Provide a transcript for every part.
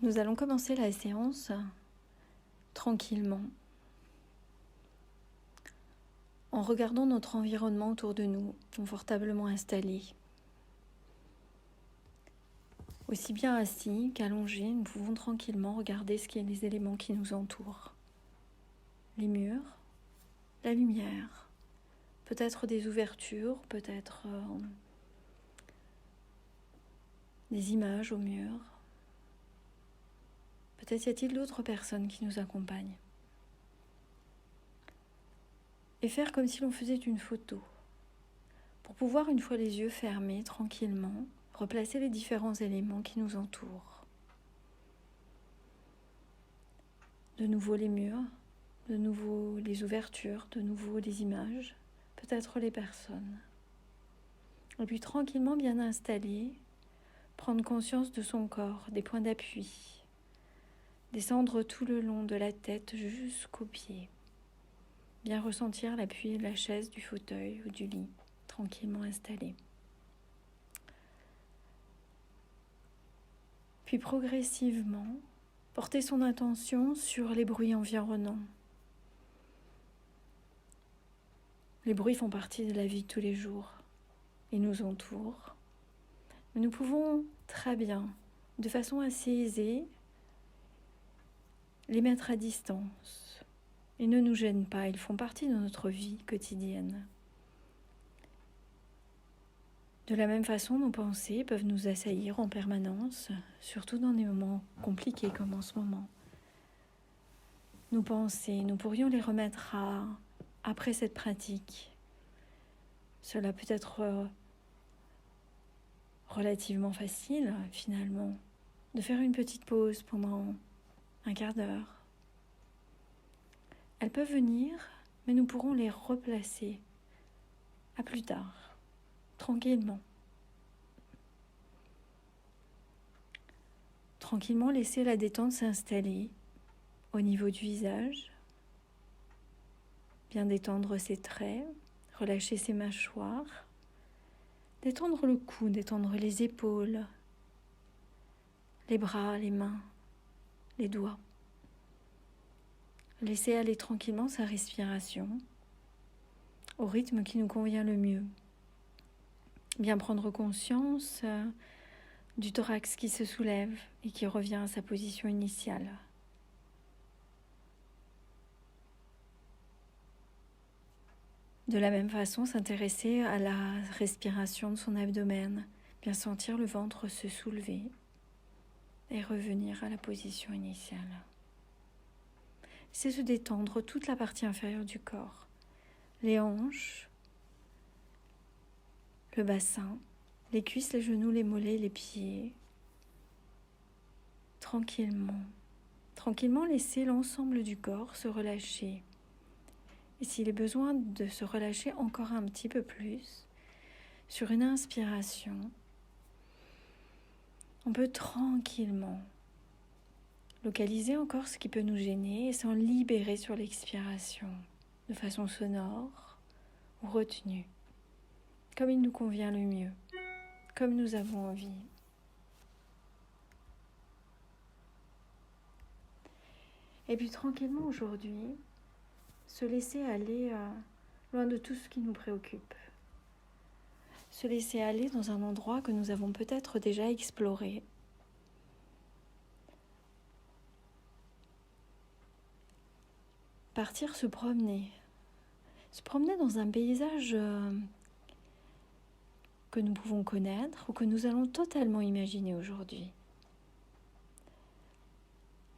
Nous allons commencer la séance tranquillement, en regardant notre environnement autour de nous, confortablement installé. Aussi bien assis qu'allongés, nous pouvons tranquillement regarder ce qui est les éléments qui nous entourent. Les murs, la lumière, peut-être des ouvertures, peut-être des images au mur. Peut-être y a-t-il d'autres personnes qui nous accompagnent. Et faire comme si l'on faisait une photo, pour pouvoir, une fois les yeux fermés, tranquillement, replacer les différents éléments qui nous entourent. De nouveau les murs, de nouveau les ouvertures, de nouveau les images, peut-être les personnes. Et puis tranquillement, bien installé, prendre conscience de son corps, des points d'appui, descendre tout le long de la tête jusqu'aux pieds. Bien ressentir l'appui de la chaise, du fauteuil ou du lit, tranquillement installé. Puis progressivement, porter son attention sur les bruits environnants. Les bruits font partie de la vie de tous les jours et nous entourent. Mais nous pouvons très bien, de façon assez aisée, les mettre à distance. Ils ne nous gênent pas, ils font partie de notre vie quotidienne. De la même façon, nos pensées peuvent nous assaillir en permanence, surtout dans des moments compliqués comme en ce moment. Nos pensées, nous pourrions les remettre après cette pratique. Cela peut être relativement facile, finalement, de faire une petite pause pendant un quart d'heure. Elles peuvent venir, mais nous pourrons les replacer à plus tard, tranquillement. Tranquillement, laisser la détente s'installer au niveau du visage. Bien détendre ses traits, relâcher ses mâchoires. Détendre le cou, détendre les épaules, les bras, les mains, les doigts. Laisser aller tranquillement sa respiration au rythme qui nous convient le mieux. Bien prendre conscience du thorax qui se soulève et qui revient à sa position initiale. De la même façon, s'intéresser à la respiration de son abdomen, bien sentir le ventre se soulever et revenir à la position initiale. C'est se détendre toute la partie inférieure du corps, les hanches, le bassin, les cuisses, les genoux, les mollets, les pieds. Tranquillement, tranquillement laisser l'ensemble du corps se relâcher. Et s'il est besoin de se relâcher encore un petit peu plus, sur une inspiration, on peut tranquillement localiser encore ce qui peut nous gêner et s'en libérer sur l'expiration, de façon sonore ou retenue, comme il nous convient le mieux, comme nous avons envie. Et puis tranquillement aujourd'hui, se laisser aller loin de tout ce qui nous préoccupe. Se laisser aller dans un endroit que nous avons peut-être déjà exploré. Partir se promener dans un paysage que nous pouvons connaître ou que nous allons totalement imaginer aujourd'hui.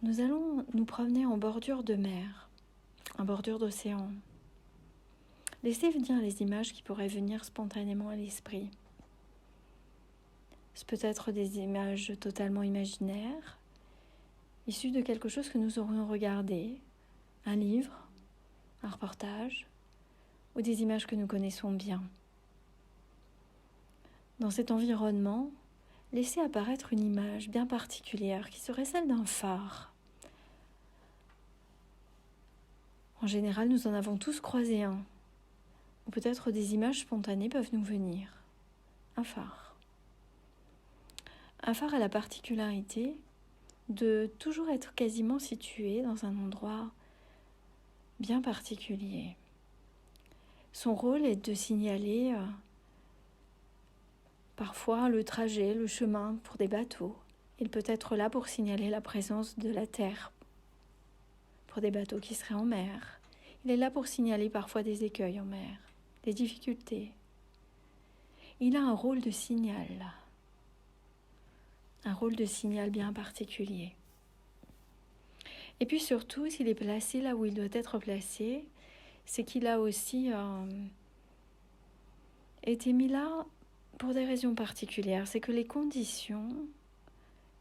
Nous allons nous promener en bordure de mer, en bordure d'océan. Laissez venir les images qui pourraient venir spontanément à l'esprit. Ce peut être des images totalement imaginaires, issues de quelque chose que nous aurions regardé, un livre, un reportage, ou des images que nous connaissons bien. Dans cet environnement, laissez apparaître une image bien particulière qui serait celle d'un phare. En général, nous en avons tous croisé un, ou peut-être des images spontanées peuvent nous venir. Un phare. Un phare a la particularité de toujours être quasiment situé dans un endroit bien particulier. Son rôle est de signaler parfois le trajet, le chemin pour des bateaux. Il peut être là pour signaler la présence de la terre pour des bateaux qui seraient en mer. Il est là pour signaler parfois des écueils en mer, des difficultés. Il a un rôle de signal bien particulier. Et puis surtout, s'il est placé là où il doit être placé, c'est qu'il a aussi été mis là pour des raisons particulières. C'est que les conditions,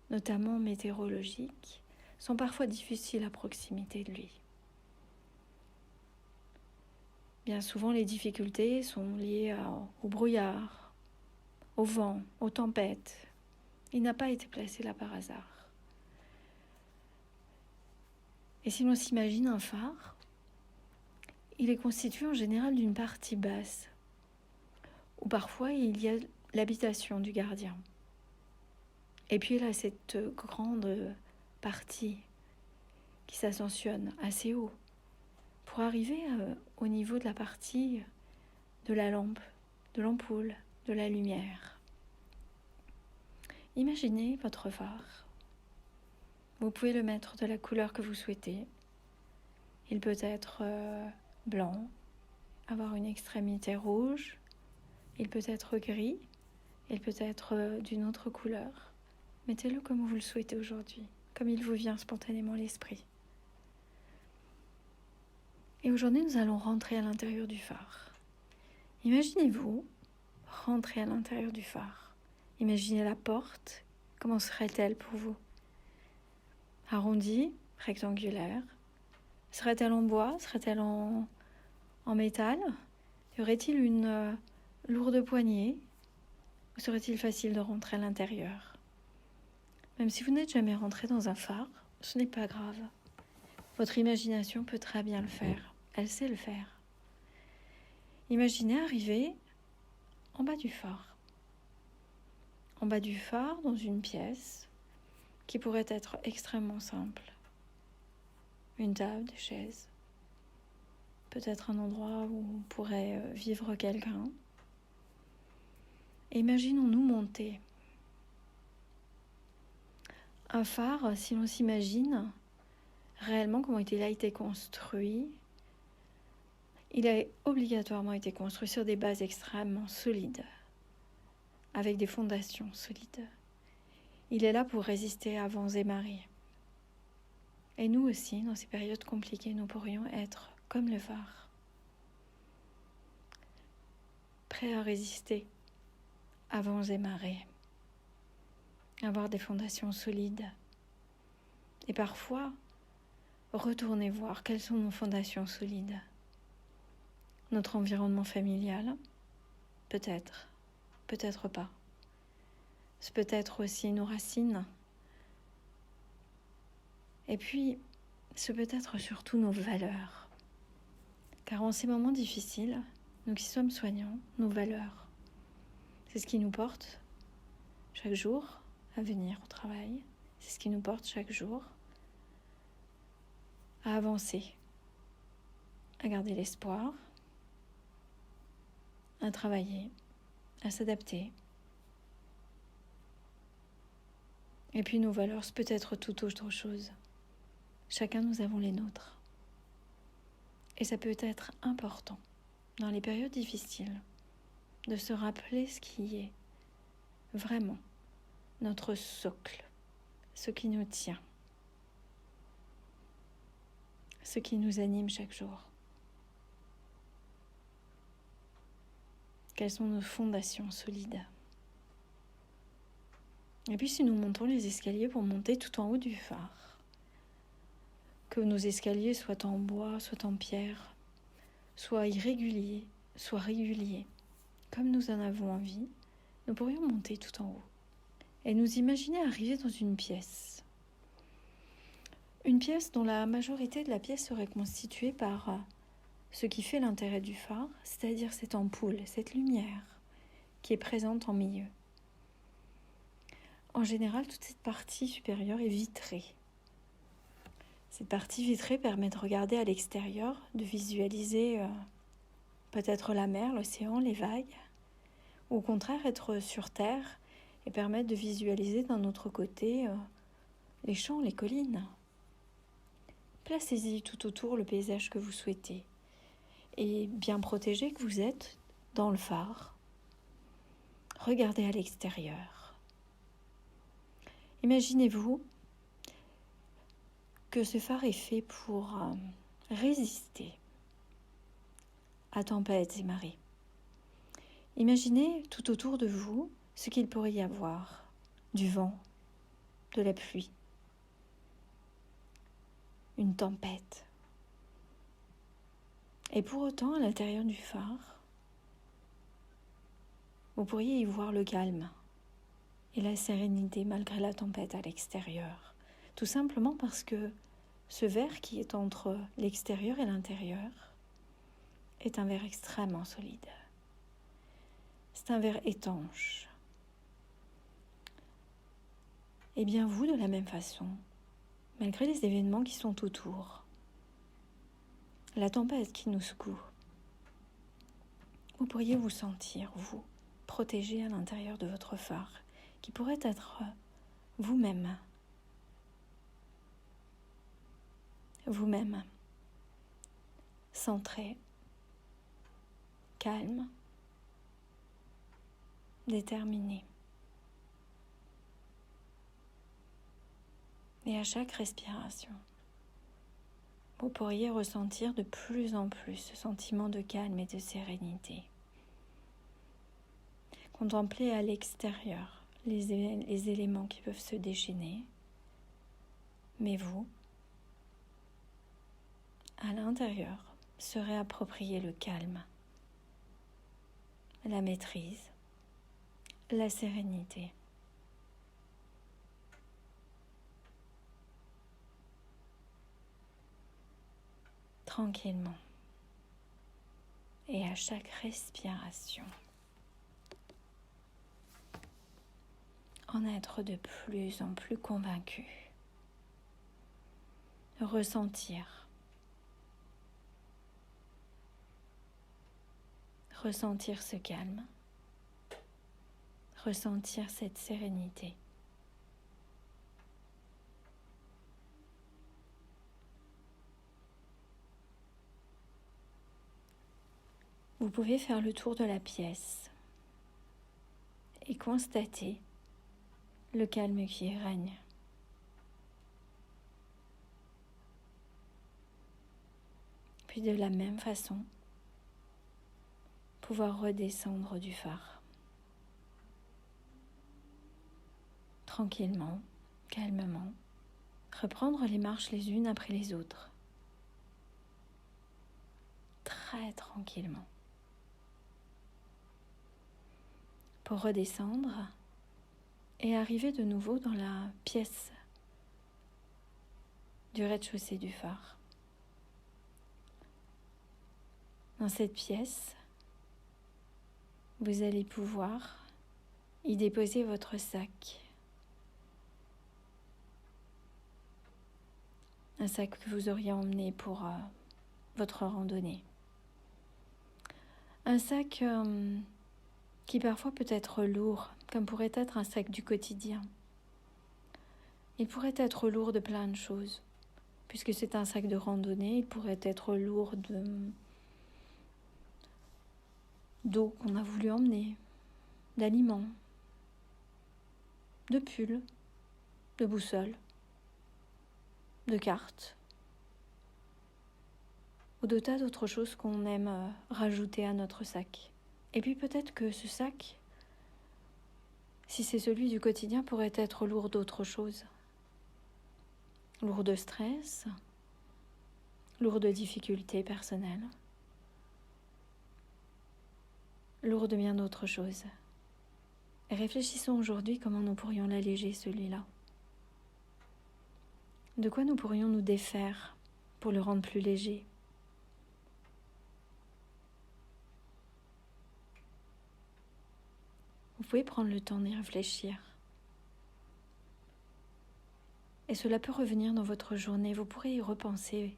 notamment météorologiques, sont parfois difficiles à proximité de lui. Bien souvent, les difficultés sont liées au brouillard, au vent, aux tempêtes. Il n'a pas été placé là par hasard. Et si l'on s'imagine un phare, il est constitué en général d'une partie basse, où parfois il y a l'habitation du gardien. Et puis il a cette grande partie qui s'ascensionne assez haut pour arriver au niveau de la partie de la lampe, de l'ampoule, de la lumière. Imaginez votre phare. Vous pouvez le mettre de la couleur que vous souhaitez. Il peut être blanc, avoir une extrémité rouge. Il peut être gris. Il peut être d'une autre couleur. Mettez-le comme vous le souhaitez aujourd'hui, comme il vous vient spontanément à l'esprit. Et aujourd'hui, nous allons rentrer à l'intérieur du phare. Imaginez-vous rentrer à l'intérieur du phare. Imaginez la porte. Comment serait-elle pour vous ? Arrondie, rectangulaire. Serait-elle en bois ? Serait-elle en métal ? Y aurait-il une lourde poignée ? Ou serait-il facile de rentrer à l'intérieur ? Même si vous n'êtes jamais rentré dans un phare, ce n'est pas grave. Votre imagination peut très bien le faire. Elle sait le faire. Imaginez arriver en bas du phare. En bas du phare, dans une pièce qui pourrait être extrêmement simple. Une table, des chaises. Peut-être un endroit où pourrait vivre quelqu'un. Et imaginons-nous monter. Un phare, si l'on s'imagine réellement comment il a été construit, il a obligatoirement été construit sur des bases extrêmement solides, avec des fondations solides. Il est là pour résister à vents et marées. Et nous aussi, dans ces périodes compliquées, nous pourrions être comme le phare, prêts à résister à vents et marées, avoir des fondations solides. Et parfois, retourner voir quelles sont nos fondations solides. Notre environnement familial, peut-être, peut-être pas. C'est peut-être aussi nos racines. Et puis, c'est peut-être surtout nos valeurs. Car en ces moments difficiles, nous qui sommes soignants, nos valeurs, c'est ce qui nous porte chaque jour à venir au travail. C'est ce qui nous porte chaque jour à avancer, à garder l'espoir, à travailler, à s'adapter. Et puis nos valeurs, c'est peut-être tout autre chose. Chacun, nous avons les nôtres. Et ça peut être important, dans les périodes difficiles, de se rappeler ce qui est vraiment notre socle, ce qui nous tient, ce qui nous anime chaque jour. Quelles sont nos fondations solides ? Et puis si nous montons les escaliers pour monter tout en haut du phare, que nos escaliers soient en bois, soit en pierre, soient irréguliers, soient réguliers, comme nous en avons envie, nous pourrions monter tout en haut et nous imaginer arriver dans une pièce. Une pièce dont la majorité de la pièce serait constituée par ce qui fait l'intérêt du phare, c'est-à-dire cette ampoule, cette lumière qui est présente en milieu. En général, toute cette partie supérieure est vitrée. Cette partie vitrée permet de regarder à l'extérieur, de visualiser peut-être la mer, l'océan, les vagues, ou au contraire être sur terre et permettre de visualiser d'un autre côté les champs, les collines. Placez-y tout autour le paysage que vous souhaitez et bien protégé que vous êtes dans le phare. Regardez à l'extérieur. Imaginez-vous que ce phare est fait pour résister à tempêtes et marées. Imaginez tout autour de vous ce qu'il pourrait y avoir, du vent, de la pluie, une tempête. Et pour autant, à l'intérieur du phare, vous pourriez y voir le calme et la sérénité malgré la tempête à l'extérieur. Tout simplement parce que ce verre qui est entre l'extérieur et l'intérieur est un verre extrêmement solide. C'est un verre étanche. Et bien vous, de la même façon, malgré les événements qui sont autour, la tempête qui nous secoue, vous pourriez vous sentir, vous, protégé à l'intérieur de votre phare, qui pourrait être vous-même. Vous-même, centré, calme, déterminé. Et à chaque respiration, vous pourriez ressentir de plus en plus ce sentiment de calme et de sérénité. Contemplez à l'extérieur les éléments qui peuvent se déchaîner, mais vous, à l'intérieur, serez approprié le calme, la maîtrise, la sérénité. Tranquillement. Et à chaque respiration, en être de plus en plus convaincu. Ressentir ce calme, ressentir cette sérénité. Vous pouvez faire le tour de la pièce et constater le calme qui y règne. Puis de la même façon, pouvoir redescendre du phare. Tranquillement, calmement, reprendre les marches les unes après les autres. Très tranquillement. Pour redescendre et arriver de nouveau dans la pièce du rez-de-chaussée du phare. Dans cette pièce, vous allez pouvoir y déposer votre sac. Un sac que vous auriez emmené pour votre randonnée. Un sac qui parfois peut être lourd, comme pourrait être un sac du quotidien. Il pourrait être lourd de plein de choses. Puisque c'est un sac de randonnée, il pourrait être lourd d'eau qu'on a voulu emmener, d'aliments, de pulls, de boussoles, de cartes, ou de tas d'autres choses qu'on aime rajouter à notre sac. Et puis peut-être que ce sac, si c'est celui du quotidien, pourrait être lourd d'autres choses. Lourd de stress, lourd de difficultés personnelles, lourd de bien d'autres choses. Et réfléchissons aujourd'hui comment nous pourrions l'alléger, celui-là. De quoi nous pourrions nous défaire pour le rendre plus léger? Vous pouvez prendre le temps d'y réfléchir. Et cela peut revenir dans votre journée, vous pourrez y repenser.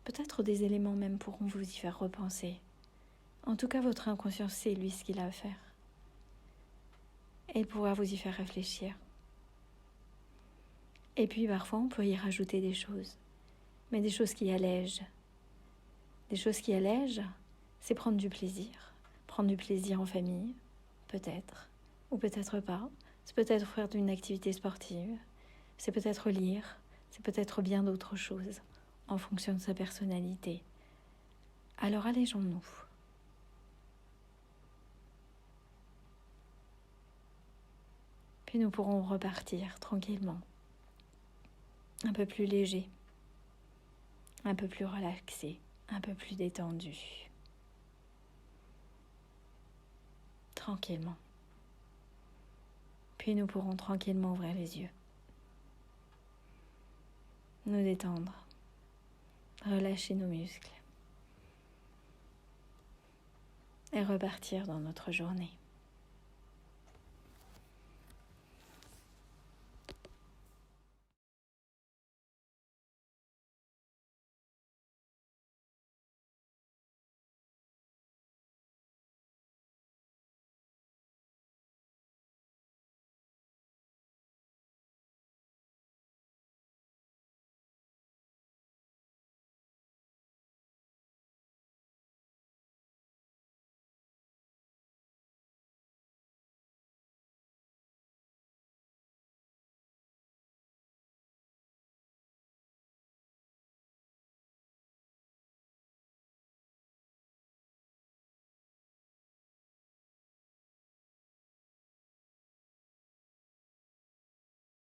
Peut-être des éléments même pourront vous y faire repenser. En tout cas, votre inconscient sait, lui, ce qu'il a à faire. Et il pourra vous y faire réfléchir. Et puis, parfois, on peut y rajouter des choses. Mais des choses qui allègent. Des choses qui allègent, c'est prendre du plaisir. Prendre du plaisir en famille, peut-être, ou peut-être pas. C'est peut-être faire une activité sportive. C'est peut-être lire. C'est peut-être bien d'autres choses, en fonction de sa personnalité. Alors allégeons-nous. Puis nous pourrons repartir tranquillement. Un peu plus léger. Un peu plus relaxé. Un peu plus détendu. Tranquillement. Puis nous pourrons tranquillement ouvrir les yeux. Nous détendre. Relâcher nos muscles. Et repartir dans notre journée.